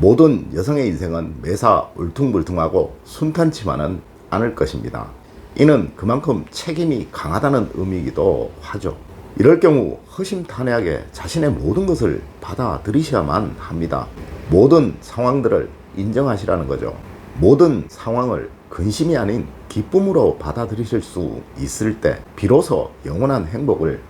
모든 여성의 인생은 매사 울퉁불퉁하고 순탄치만은 않을 것입니다. 이는 그만큼 책임이 강하다는 의미이기도 하죠. 이럴 경우 허심탄회하게 자신의 모든 것을 받아들이셔야만 합니다. 모든 상황들을 인정하시라는 거죠. 모든 상황을 근심이 아닌 기쁨으로 받아들이실 수 있을 때 비로소 영원한 행복을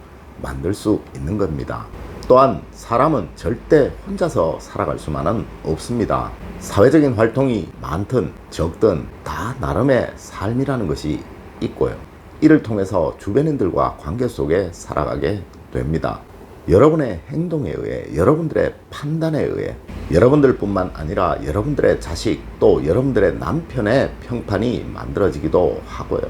만들 수 있는 겁니다. 또한 사람은 절대 혼자서 살아갈 수만은 없습니다. 사회적인 활동이 많든 적든 다 나름의 삶이라는 것이 있고요. 이를 통해서 주변인들과 관계 속에 살아가게 됩니다. 여러분의 행동에 의해, 여러분들의 판단에 의해 여러분들뿐만 아니라 여러분들의 자식 또 여러분들의 남편의 평판이 만들어지기도 하고요.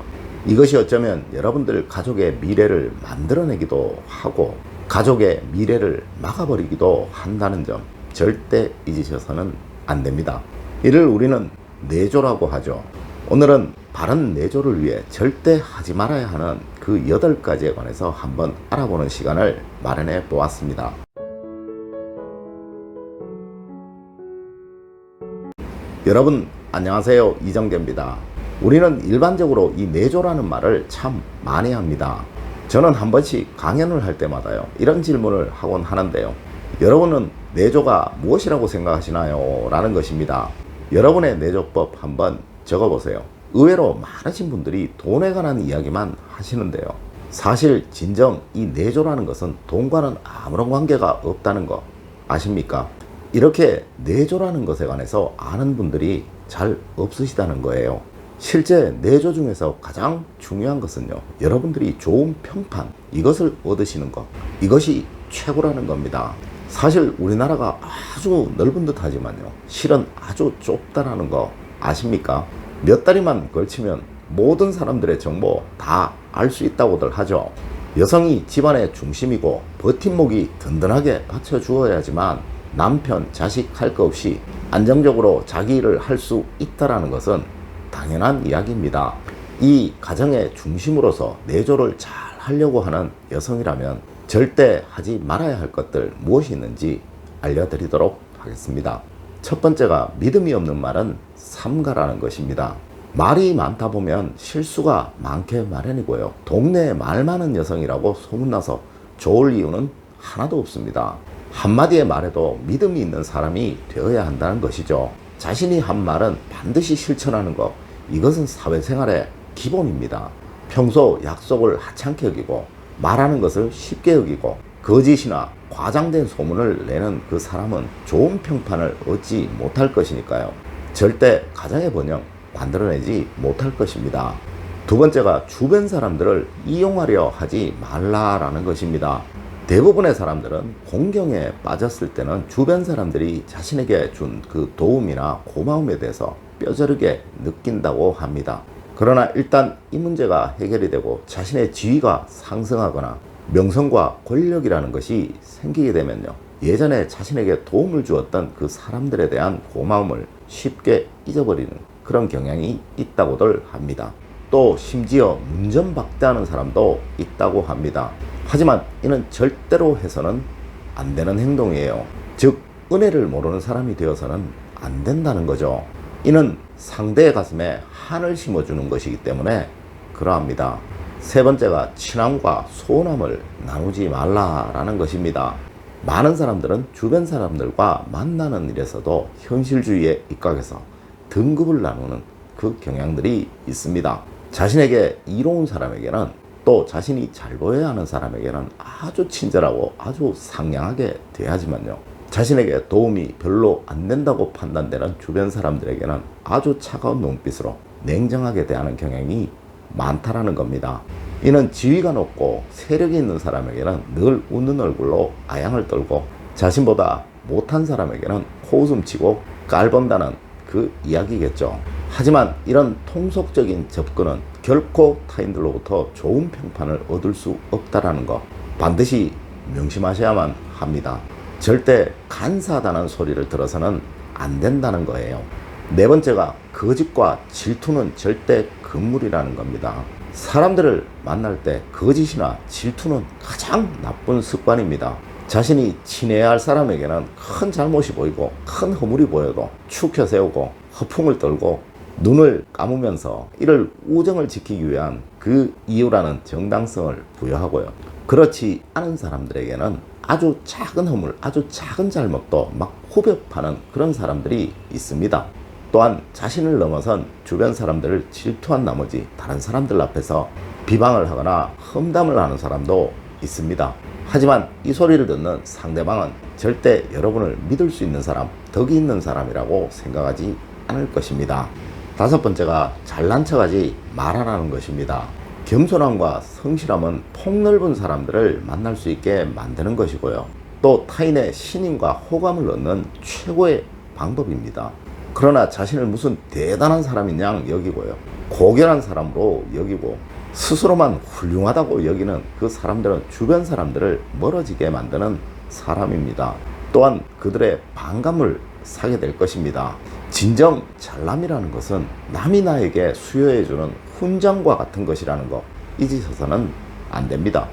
이것이 어쩌면 여러분들 가족의 미래를 만들어내기도 하고 가족의 미래를 막아버리기도 한다는 점 절대 잊으셔서는 안 됩니다. 이를 우리는 내조라고 하죠. 오늘은 바른 내조를 위해 절대 하지 말아야 하는 그 8가지에 관해서 한번 알아보는 시간을 마련해 보았습니다. 여러분 안녕하세요, 이정재입니다. 우리는 일반적으로 이 내조라는 말을 참 많이 합니다. 저는 한 번씩 강연을 할 때마다요 이런 질문을 하곤 하는데요, 여러분은 내조가 무엇이라고 생각하시나요? 라는 것입니다. 여러분의 내조법 한번 적어보세요. 의외로 많으신 분들이 돈에 관한 이야기만 하시는데요, 사실 진정 이 내조라는 것은 돈과는 아무런 관계가 없다는 거 아십니까? 이렇게 내조라는 것에 관해서 아는 분들이 잘 없으시다는 거예요. 실제 내조 중에서 가장 중요한 것은요, 여러분들이 좋은 평판, 이것을 얻으시는 것, 이것이 최고라는 겁니다. 사실 우리나라가 아주 넓은 듯 하지만요, 실은 아주 좁다라는 거 아십니까? 몇 다리만 걸치면 모든 사람들의 정보 다 알 수 있다고들 하죠. 여성이 집안의 중심이고 버팀목이 든든하게 받쳐주어야지만 남편, 자식 할 것 없이 안정적으로 자기 일을 할 수 있다는 것은 당연한 이야기입니다. 이 가정의 중심으로서 내조를 잘 하려고 하는 여성이라면 절대 하지 말아야 할 것들 무엇이 있는지 알려드리도록 하겠습니다. 첫 번째가 믿음이 없는 말은 삼가라는 것입니다. 말이 많다 보면 실수가 많게 마련이고요. 동네에 말 많은 여성이라고 소문나서 좋을 이유는 하나도 없습니다. 한마디의 말에도 믿음이 있는 사람이 되어야 한다는 것이죠. 자신이 한 말은 반드시 실천하는 것, 이것은 사회생활의 기본입니다. 평소 약속을 하찮게 여기고 말하는 것을 쉽게 여기고 거짓이나 과장된 소문을 내는 그 사람은 좋은 평판을 얻지 못할 것이니까요. 절대 가정의 번영 만들어내지 못할 것입니다. 두 번째가 주변 사람들을 이용하려 하지 말라라는 것입니다. 대부분의 사람들은 공경에 빠졌을 때는 주변 사람들이 자신에게 준 그 도움이나 고마움에 대해서 뼈저리게 느낀다고 합니다. 그러나 일단 이 문제가 해결이 되고 자신의 지위가 상승하거나 명성과 권력이라는 것이 생기게 되면요, 예전에 자신에게 도움을 주었던 그 사람들에 대한 고마움을 쉽게 잊어버리는 그런 경향이 있다고들 합니다. 또 심지어 문전박대하는 사람도 있다고 합니다. 하지만 이는 절대로 해서는 안 되는 행동이에요. 즉 은혜를 모르는 사람이 되어서는 안 된다는 거죠. 이는 상대의 가슴에 한을 심어주는 것이기 때문에 그러합니다. 세 번째가 친함과 소원함을 나누지 말라라는 것입니다. 많은 사람들은 주변 사람들과 만나는 일에서도 현실주의에 입각해서 등급을 나누는 그 경향들이 있습니다. 자신에게 이로운 사람에게는, 또 자신이 잘 보여야 하는 사람에게는 아주 친절하고 아주 상냥하게 대하지만요, 자신에게 도움이 별로 안 된다고 판단되는 주변 사람들에게는 아주 차가운 눈빛으로 냉정하게 대하는 경향이 많다라는 겁니다. 이는 지위가 높고 세력이 있는 사람에게는 늘 웃는 얼굴로 아양을 떨고 자신보다 못한 사람에게는 코웃음치고 깔본다는 그 이야기겠죠. 하지만 이런 통속적인 접근은 결코 타인들로부터 좋은 평판을 얻을 수 없다는 거 반드시 명심하셔야만 합니다. 절대 간사하다는 소리를 들어서는 안 된다는 거예요. 네 번째가 거짓과 질투는 절대 금물이라는 겁니다. 사람들을 만날 때 거짓이나 질투는 가장 나쁜 습관입니다. 자신이 친해야 할 사람에게는 큰 잘못이 보이고 큰 허물이 보여도 축 혀세우고 허풍을 떨고 눈을 감으면서 이를 우정을 지키기 위한 그 이유라는 정당성을 부여하고요. 그렇지 않은 사람들에게는 아주 작은 허물, 아주 작은 잘못도 막 후벼파는 그런 사람들이 있습니다. 또한 자신을 넘어선 주변 사람들을 질투한 나머지 다른 사람들 앞에서 비방을 하거나 험담을 하는 사람도 있습니다. 하지만 이 소리를 듣는 상대방은 절대 여러분을 믿을 수 있는 사람, 덕이 있는 사람이라고 생각하지 않을 것입니다. 다섯 번째가 잘난 척하지 말아라는 것입니다. 겸손함과 성실함은 폭넓은 사람들을 만날 수 있게 만드는 것이고요. 또 타인의 신임과 호감을 얻는 최고의 방법입니다. 그러나 자신을 무슨 대단한 사람인 양 여기고요. 고결한 사람으로 여기고 스스로만 훌륭하다고 여기는 그 사람들은 주변 사람들을 멀어지게 만드는 사람입니다. 또한 그들의 반감을 사게 될 것입니다. 진정 잘남이라는 것은 남이 나에게 수여해주는 훈장과 같은 것이라는 거 잊으셔서는 안 됩니다.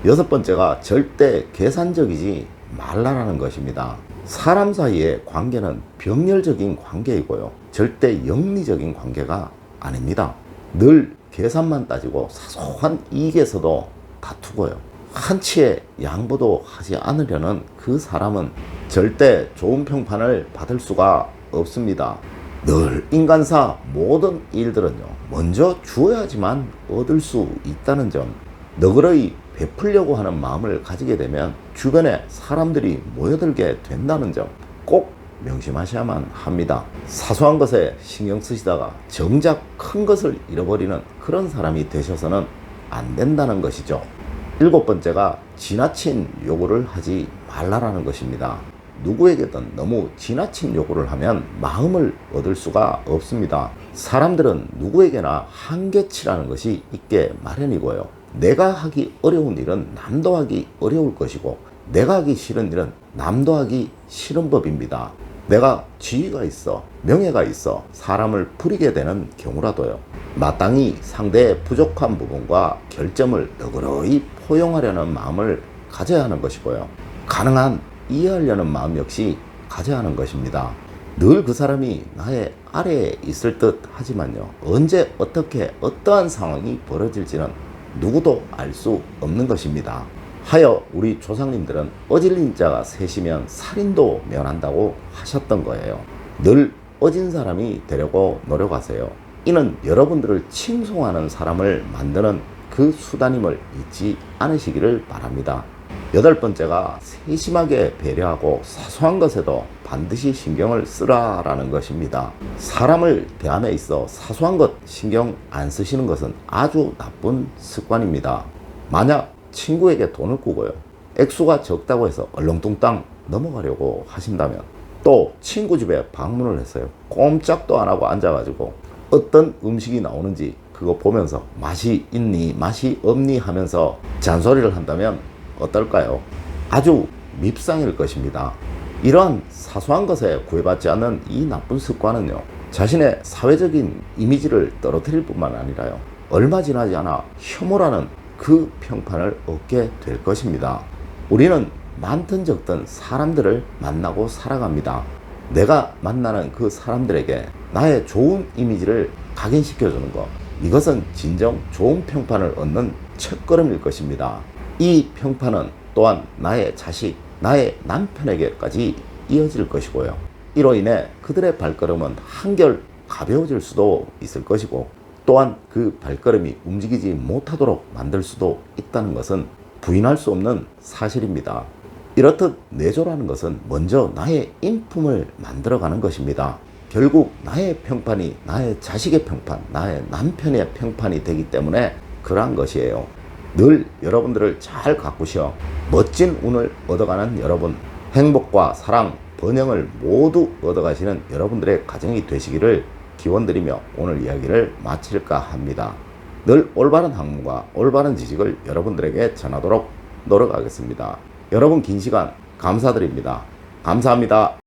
여섯 번째가 절대 계산적이지 말라라는 것입니다. 사람 사이의 관계는 병렬적인 관계이고요. 절대 영리적인 관계가 아닙니다. 늘 계산만 따지고 사소한 이익에서도 다투고요. 한치의 양보도 하지 않으려는 그 사람은 절대 좋은 평판을 받을 수가 없습니다. 늘 인간사 모든 일들은요, 먼저 주어야지만 얻을 수 있다는 점, 너그러이 베풀려고 하는 마음을 가지게 되면 주변에 사람들이 모여들게 된다는 점 꼭 명심하셔야만 합니다. 사소한 것에 신경 쓰시다가 정작 큰 것을 잃어버리는 그런 사람이 되셔서는 안 된다는 것이죠. 일곱 번째가 지나친 요구를 하지 말라라는 것입니다. 누구에게든 너무 지나친 요구를 하면 마음을 얻을 수가 없습니다. 사람들은 누구에게나 한계치라는 것이 있게 마련이고요. 내가 하기 어려운 일은 남도 하기 어려울 것이고, 내가 하기 싫은 일은 남도 하기 싫은 법입니다. 내가 지위가 있어, 명예가 있어 사람을 부리게 되는 경우라도요, 마땅히 상대의 부족한 부분과 결점을 너그러이 포용하려는 마음을 가져야 하는 것이고요. 가능한 이해하려는 마음 역시 가져야 하는 것입니다. 늘 그 사람이 나의 아래에 있을 듯 하지만요, 언제 어떻게 어떠한 상황이 벌어질지는 누구도 알 수 없는 것입니다. 하여 우리 조상님들은 어질린 자가 셋이면 살인도 면한다고 하셨던 거예요. 늘 어진 사람이 되려고 노력하세요. 이는 여러분들을 칭송하는 사람을 만드는 그 수단임을 잊지 않으시기를 바랍니다. 여덟 번째가 세심하게 배려하고 사소한 것에도 반드시 신경을 쓰라라는 것입니다. 사람을 대함에 있어 사소한 것 신경 안 쓰시는 것은 아주 나쁜 습관입니다. 만약 친구에게 돈을 꾸고요, 액수가 적다고 해서 얼렁뚱땅 넘어가려고 하신다면, 또 친구 집에 방문을 했어요. 꼼짝도 안 하고 앉아가지고 어떤 음식이 나오는지 그거 보면서 맛이 있니 맛이 없니 하면서 잔소리를 한다면 어떨까요? 아주 밉상일 것입니다. 이러한 사소한 것에 구애받지 않는 이 나쁜 습관은요, 자신의 사회적인 이미지를 떨어뜨릴 뿐만 아니라요, 얼마 지나지 않아 혐오라는 그 평판을 얻게 될 것입니다. 우리는 많든 적든 사람들을 만나고 살아갑니다. 내가 만나는 그 사람들에게 나의 좋은 이미지를 각인시켜주는 것, 이것은 진정 좋은 평판을 얻는 첫걸음일 것입니다. 이 평판은 또한 나의 자식, 나의 남편에게까지 이어질 것이고요. 이로 인해 그들의 발걸음은 한결 가벼워질 수도 있을 것이고, 또한 그 발걸음이 움직이지 못하도록 만들 수도 있다는 것은 부인할 수 없는 사실입니다. 이렇듯 내조라는 것은 먼저 나의 인품을 만들어가는 것입니다. 결국 나의 평판이 나의 자식의 평판, 나의 남편의 평판이 되기 때문에 그러한 것이에요. 늘 여러분들을 잘 가꾸셔 멋진 운을 얻어가는 여러분, 행복과 사랑, 번영을 모두 얻어가시는 여러분들의 가정이 되시기를 기원드리며 오늘 이야기를 마칠까 합니다. 늘 올바른 학문과 올바른 지식을 여러분들에게 전하도록 노력하겠습니다. 여러분 긴 시간 감사드립니다. 감사합니다.